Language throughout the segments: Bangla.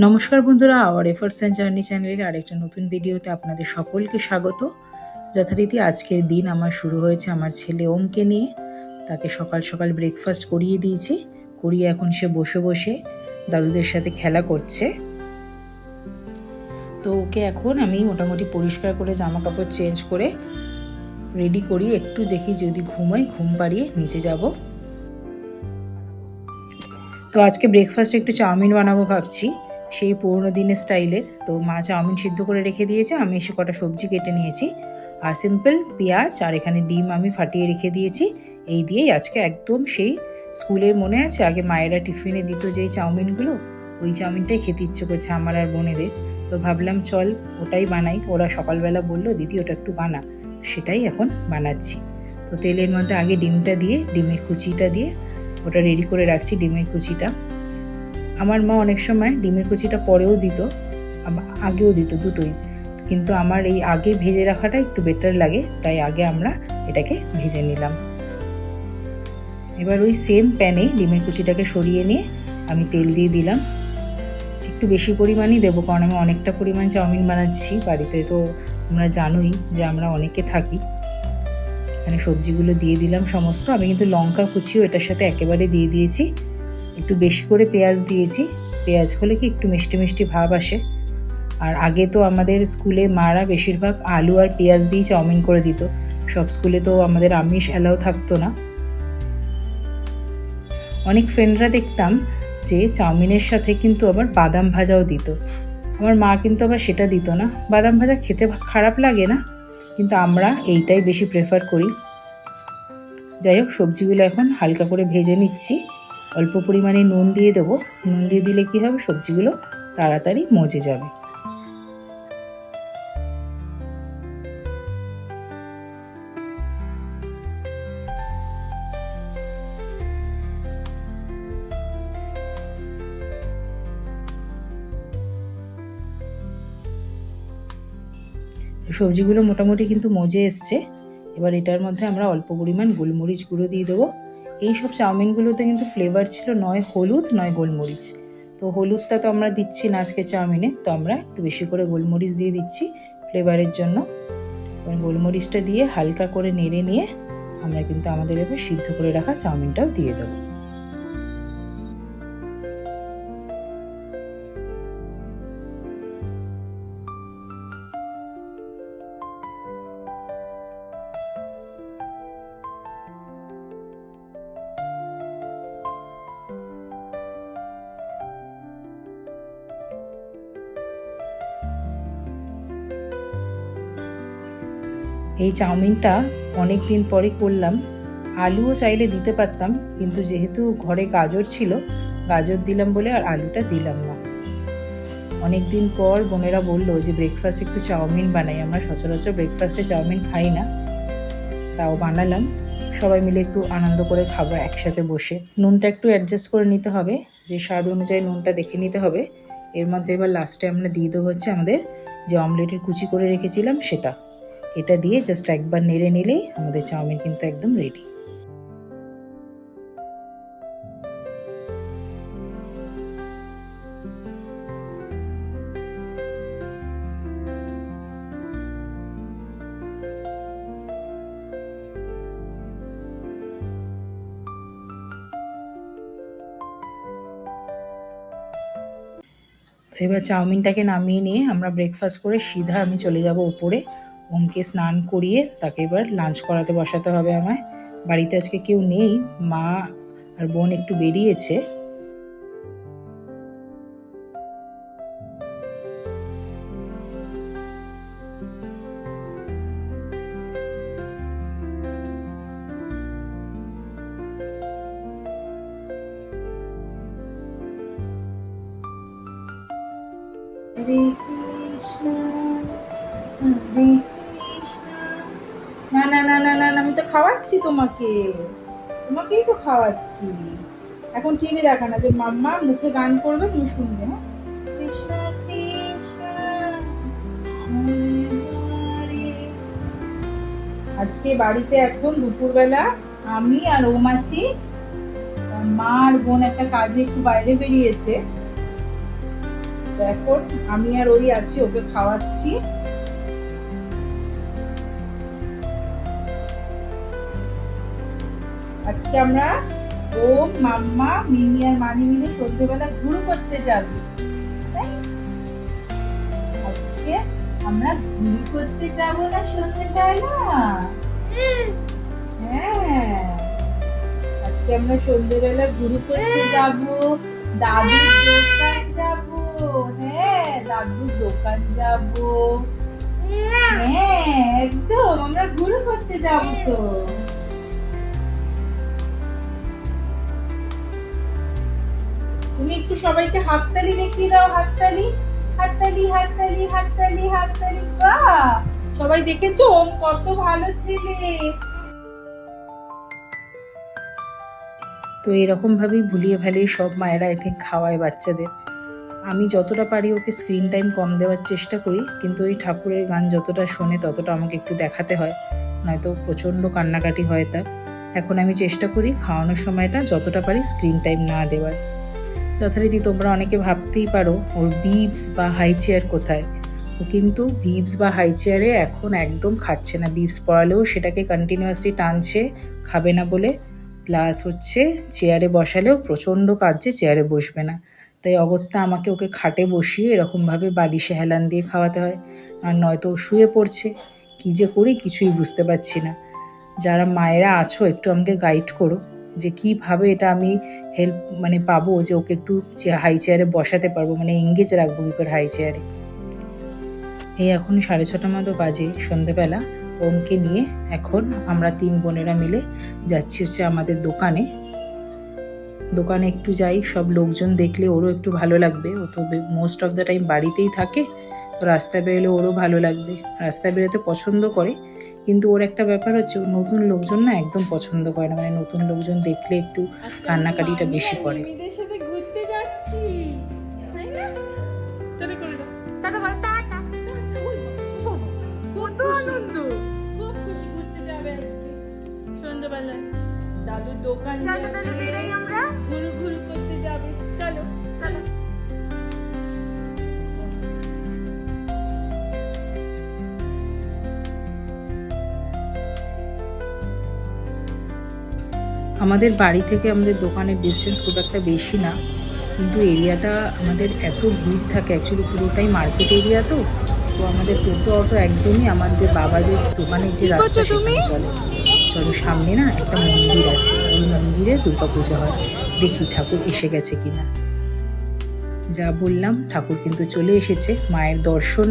নমস্কার বন্ধুরা, আওয়ার এফার্টস অ্যান্ড জার্নি চ্যানেলের আরেকটা নতুন ভিডিওতে আপনাদের সকলকে স্বাগত। যথারীতি আজকের দিন আমার শুরু হয়েছে আমার ছেলে ওমকে নিয়ে। তাকে সকাল সকাল ব্রেকফাস্ট করিয়ে দিয়েছি, করিয়ে এখন সে বসে বসে দাদুদের সাথে খেলা করছে। তো ওকে এখন আমি মোটামুটি পরিষ্কার করে জামা কাপড় চেঞ্জ করে রেডি করি, একটু দেখি যদি ঘুমোয়, ঘুম পাড়িয়ে নিচে যাব। তো আজকে ব্রেকফাস্টে একটু চাউমিন বানাবো ভাবছি, সেই পুরোনো দিনের স্টাইলের। তো মা চাউমিন সিদ্ধ করে রেখে দিয়েছে, আমি এসে কটা সবজি কেটে নিয়েছি, আর সিম্পল পেঁয়াজ আর এখানে ডিম আমি ফাটিয়ে রেখে দিয়েছি। এই দিয়েই আজকে একদম সেই স্কুলের, মনে আছে আগে মায়েরা টিফিনে দিত যেই চাউমিনগুলো, ওই চাউমিনটাই খেতে ইচ্ছে করছে আমার আর বোনেদের। তো ভাবলাম চল ওটাই বানাই। ওরা সকালবেলা বললো দিদি ওটা একটু বানা, সেটাই এখন বানাচ্ছি। তো তেলের মধ্যে আগে ডিমটা দিয়ে, ডিমের কুচিটা দিয়ে ওটা রেডি করে রাখছি। ডিমের কুচিটা আমার মা অনেক সময় ডিমের কুচিটা পরেও দিত, আগেও দিত, দুটোই। কিন্তু আমার এই আগে ভেজে রাখাটা একটু বেটার লাগে, তাই আগে আমরা এটাকে ভেজে নিলাম। এবার ওই সেম প্যানে ডিমের কুচিটাকে সরিয়ে নিয়ে আমি তেল দিয়ে দিলাম। একটু বেশি পরিমাণই দেবো, কারণ আমি অনেকটা পরিমাণ চাউমিন বানাচ্ছি বাড়িতে। তো তোমরা জানোই যে আমরা অনেকে থাকি। এখানে সবজিগুলো দিয়ে দিলাম সমস্ত। আমি কিন্তু লঙ্কা কুচিও এটার সাথে একেবারে দিয়ে দিয়েছি। একটু বেশি করে পেঁয়াজ দিয়েছি, পেঁয়াজ হলে কি একটু মিষ্টি মিষ্টি ভাব আসে। আর আগে তো আমাদের স্কুলে মারা বেশিরভাগ আলু আর পেঁয়াজ দিয়ে চাউমিন করে দিত। সব স্কুলে তো আমাদের আমিষ অ্যালাউ থাকতো না। অনেক ফ্রেন্ডরা দেখতাম যে চাউমিনের সাথে কিন্তু আবার বাদাম ভাজাও দিত। আমার মা কিন্তু আবার সেটা দিত না। বাদাম ভাজা খেতে খারাপ লাগে না, কিন্তু আমরা এইটাই বেশি প্রেফার করি। যাই হোক, সবজিগুলো এখন হালকা করে ভেজে নিচ্ছি। অল্প পরিমাণে নুন দিয়ে দেবো। নুন দিয়ে দিলে কি হবে, সবজিগুলো তাড়াতাড়ি মজে যাবে। সবজিগুলো মোটামুটি কিন্তু মজে এসছে। এবার এটার মধ্যে আমরা অল্প পরিমাণ গোলমরিচ গুঁড়ো দিয়ে দেবো। এই সব চাউমিনগুলোতে কিন্তু ফ্লেভার ছিল নয় হলুদ নয় গোলমরিচ। তো হলুদটা তো আমরা দিচ্ছি না আজকে চাউমিনে, তো আমরা একটু বেশি করে গোলমরিচ দিয়ে দিচ্ছি ফ্লেভারের জন্য। এবার গোলমরিচটা দিয়ে হালকা করে নেড়ে নিয়ে আমরা কিন্তু আমাদের এবার সিদ্ধ করে রাখা চাউমিনটাও দিয়ে দেবো। এই চাউমিনটা অনেক দিন পরে করলাম। আলুও চাইলে দিতে পারতাম, কিন্তু যেহেতু ঘরে গাজর ছিল, গাজর দিলাম বলে আর আলুটা দিলাম না। অনেক দিন পর বোনেরা বললো যে ব্রেকফাস্টে একটু চাউমিন বানাই। আমরা সচরাচর ব্রেকফাস্টে চাউমিন খাই না, তাও বানালাম। সবাই মিলে একটু আনন্দ করে খাবো একসাথে বসে। নুনটা একটু অ্যাডজাস্ট করে নিতে হবে, যে স্বাদ অনুযায়ী নুনটা দেখে নিতে হবে। এর মধ্যে এবার লাস্টে আমরা দিয়ে দেবো হচ্ছে আমাদের যে অমলেটের কুচি করে রেখেছিলাম সেটা। এটা দিয়ে জাস্ট একবার নেড়ে নিলেই আমাদের চাউমিন কিন্তু একদম রেডি। তো এবার চাউমিনটাকে নামিয়ে নিয়ে আমরা ব্রেকফাস্ট করে সিধা আমি চলে যাব উপরে। ওমকে স্নান করিয়ে তাকে এবার লাঞ্চ করাতে বসাতে হবে আমায়। বাড়িতে আজকে কেউ নেই, মা আর বোন একটু বেরিয়েছে। হরে কৃষ্ণ হরে কৃষ্ণ। না না না না না, আমি তো খাওয়াচ্ছি তোমাকে, তোমাকেই তো খাওয়াচ্ছি। এখন টিভি দেখা না, যে মাম্মা মুখে গান করবে, তুমি শুনবে। হ্যাঁ, কৃষ্ণ কৃষ্ণ। আজকে বাড়িতে এখন দুপুরবেলা আমি আর ওম আছি। মা আর বোন একটা কাজে একটু বাইরে বেরিয়েছে, তো এখন আমি আর ওই আছি, ওকে খাওয়াচ্ছি। আজকে আমরা ওম, মাম্মা, মিমি আর মানি মিলে সন্ধ্যেবেলা ঘুরু করতে যাব। আজকে আমরা ঘুরু করতে যাব না সন্ধ্যেবেলা? হ্যাঁ, আজকে আমরা সন্ধ্যেবেলা ঘুরু করতে যাব, দাদুর দোকান যাব। হ্যাঁ, দাদুর দোকান যাব। হ্যাঁ, একদম আমরা ঘুরু করতে যাব। তো তুমি একটু সবাইকে হাততালি দেখিয়ে দাও। হাততালি, হাততালি, হাততালি, হাততালি, হাততালি। বাহ, সবাই দেখেছো ওম কত ভালো ছেলে। তো এরকম ভাবেই ভুলিয়ে ভালিয়ে সব মায়েরা আই থিঙ্ক খাওয়ায় বাচ্চাদের। আমি যতটা পারি ওকে স্ক্রিন টাইম কম দেওয়ার চেষ্টা করি, কিন্তু ওই ঠাকুরের গান যতটা শোনে ততটা আমাকে একটু দেখাতে হয়, নয়তো প্রচণ্ড কান্নাকাটি হয় তার। এখন আমি চেষ্টা করি খাওয়ানোর সময়টা যতটা পারি স্ক্রিন টাইম না দেওয়ার। যথারীতি তোমরা অনেকে ভাবতেই পারো ওর বিবস বা হাই চেয়ার কোথায়। ও কিন্তু বিবস বা হাই চেয়ারে এখন একদম খাচ্ছে না। বিবস পড়ালেও সেটাকে কন্টিনিউয়াসলি টানছে, খাবে না বলে। প্লাস হচ্ছে চেয়ারে বসালেও প্রচণ্ড কাঁদছে, চেয়ারে বসবে না। তাই অগত্যা আমাকে ওকে খাটে বসিয়ে এরকমভাবে বালিশে হেলান দিয়ে খাওয়াতে হয়, আর নয়তো শুয়ে পড়ছে। কী যে করি কিছুই বুঝতে পারছি না। যারা মায়েরা আছো একটু আমাকে গাইড করো যে কীভাবে এটা আমি হেল্প পাবো, যে ওকে একটু হাই চেয়ারে বসাতে পারবো, এঙ্গেজ রাখবো কী করে হাই চেয়ারে। এই এখন 6:30 মতো বাজে সন্ধ্যেবেলা। ওমকে নিয়ে এখন আমরা 3 বোনেরা মিলে যাচ্ছি হচ্ছে আমাদের দোকানে। দোকানে একটু যাই, সব লোকজন দেখলে ওরও একটু ভালো লাগবে। ও তো মোস্ট অফ দ্য টাইম বাড়িতেই থাকে, তো রাস্তায় বেরোলে ওরও ভালো লাগবে। রাস্তায় বেরোতে পছন্দ করে, কিন্তু ওর একটা ব্যাপার হচ্ছে ও নতুন লোকজন না একদম পছন্দ করে না। নতুন লোকজন দেখলে একটু কান্নাকাটিটা বেশি করে। সাথে ঘুরতে যাচ্ছি, তাই না? টাটা করে দাও, টাটা বল, টাটা। কত আনন্দ, খুব খুশি। ঘুরতে যাবে আজকে সন্ধ্যাবেলা, দাদুর দোকান যাবে, তাহলে বেরাই আমরা, ঘুরু ঘুরু করতে যাবে। চলো চলো। আমাদের বাড়ি থেকে আমাদের দোকানের ডিস্টেন্স খুব একটা বেশি না, কিন্তু এরিয়াটা আমাদের এত ভিড় থাকে। অ্যাকচুয়ালি পুরোটাই মার্কেট এরিয়া, তো আমাদের টোটো অটো একদমই আমাদের বাবাদের দোকানের যে রাস্তা সেখানে চলে। চলো, সামনে না একটা মন্দির আছে, ওই মন্দিরে দুর্গাপূজা হয়, দেখি ঠাকুর এসে গেছে কিনা। যা বললাম, ঠাকুর কিন্তু চলে এসেছে। মায়ের দর্শন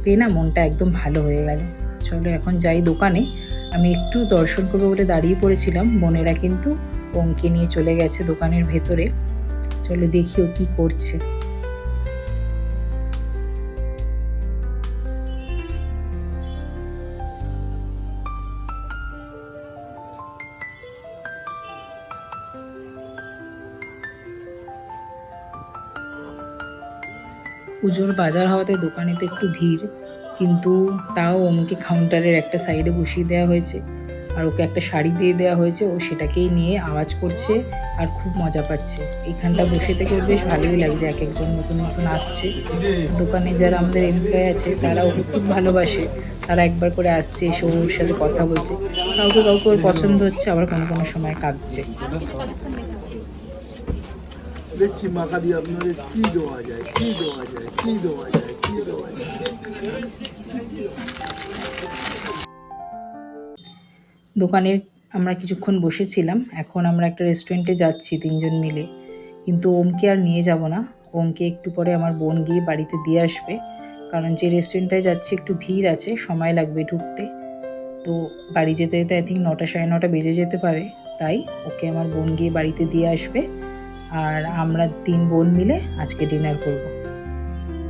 পেয়ে না মনটা একদম ভালো হয়ে গেল। চলো এখন যাই দোকানে। আমি একটু দর্শন করবো বলে দাঁড়িয়ে পড়েছিলাম, বোনেরা কিন্তু ওমকে নিয়ে চলে গেছে দোকানের ভেতরে। চলো দেখি ও কি করছে। পুজোর বাজার হওয়াতে দোকানে তো একটু ভিড়, কিন্তু তাও ওমকে কাউন্টারের একটা সাইডে বসিয়ে দেওয়া হয়েছে, আর ওকে একটা শাড়ি দিয়ে দেওয়া হয়েছে। ও সেটাকেই নিয়ে আওয়াজ করছে আর খুব মজা পাচ্ছে। এইখানটা বসে থেকে ওর বেশ ভালোই লাগছে, এক একজন নতুন নতুন আসছে। দোকানে যারা আমাদের এমপ্লয় আছে তারা ওকে খুব ভালোবাসে, তারা একবার করে আসছে, এসে ওর সাথে কথা বলছে। কাউকে কাউকে ওর পছন্দ হচ্ছে, আবার কোনো কোনো সময় কাঁদছে। দেখছি মাখা দিয়ে আপনাদের কি দেওয়া যায়, কি দেওয়া যায়, কি দেওয়া যায়, কি দেওয়া যায়। দোকানের আমরা কিছুক্ষণ বসেছিলাম, এখন আমরা একটা রেস্টুরেন্টে যাচ্ছি 3 জন মিলে। কিন্তু ওমকে আর নিয়ে যাব না, ওমকে একটু পরে আমার বোন গিয়ে বাড়িতে দিয়ে আসবে, কারণ যে রেস্টুরেন্টটায় যাচ্ছি একটু ভিড় আছে, সময় লাগবে ঢুকতে। তো বাড়ি যেতে যেতে আই থিঙ্ক 9টা 9:30 বেজে যেতে পারে, তাই ওকে আমার বোন গিয়ে বাড়িতে দিয়ে আসবে। আর আমরা 3 বোন মিলে আজকে ডিনার করব।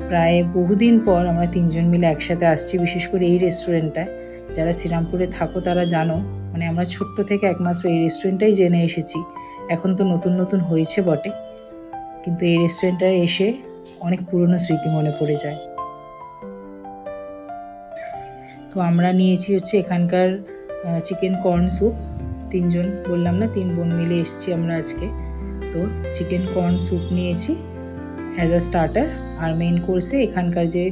প্রায় বহুদিন পর আমরা 3 জন মিলে একসাথে আসছি, বিশেষ করে এই রেস্টুরেন্টটায়। যারা শ্রীরামপুরে থাকো তারা জানো, আমরা ছোট্ট থেকে একমাত্র এই রেস্টুরেন্টটাই জেনে এসেছি। এখন তো নতুন নতুন হয়েছে বটে, কিন্তু এই রেস্টুরেন্টটায় এসে অনেক পুরনো স্মৃতি মনে পড়ে যায়। তো আমরা নিয়েছি হচ্ছে এখানকার চিকেন কর্ন স্যুপ। 3 জন বললাম না, 3 বোন মিলে এসেছি আমরা আজকে। তো চিকেন কর্ন স্যুপ নিয়েছি অ্যাজ আ স্টার্টার, আর মেন কোর্সে এখানকার যে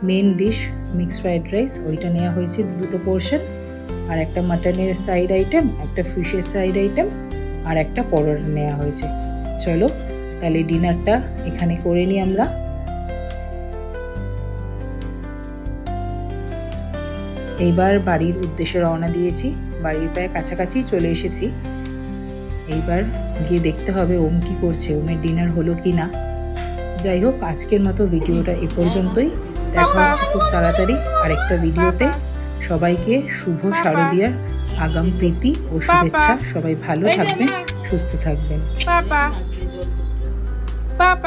main dish mixed fried rice ওইটা নেওয়া হয়েছে 2টো পোর্শন, আর একটা মাটনের সাইড আইটেম, একটা ফিশের সাইড আইটেম, আর একটা পরোটা নেওয়া হয়েছে। চলো তাহলে ডিনারটা এখানে করে নিই আমরা। এইবার বাড়ির উদ্দেশ্যে রওনা দিয়েছি, বাড়ির প্রায় কাছাকাছি চলে এসেছি। এইবার গিয়ে দেখতে হবে ওম কি করছে, ওমের ডিনার হলো কি না। যাই হোক, আজকের মতো ভিডিওটা এ পর্যন্তই। দেখা হচ্ছে খুব তাড়াতাড়ি আরেকটা ভিডিওতে। সবাইকে শুভ শারদীয়ার আগাম প্রীতি ও শুভেচ্ছা। সবাই ভালো থাকবেন, সুস্থ থাকবেন। পাপা পাপা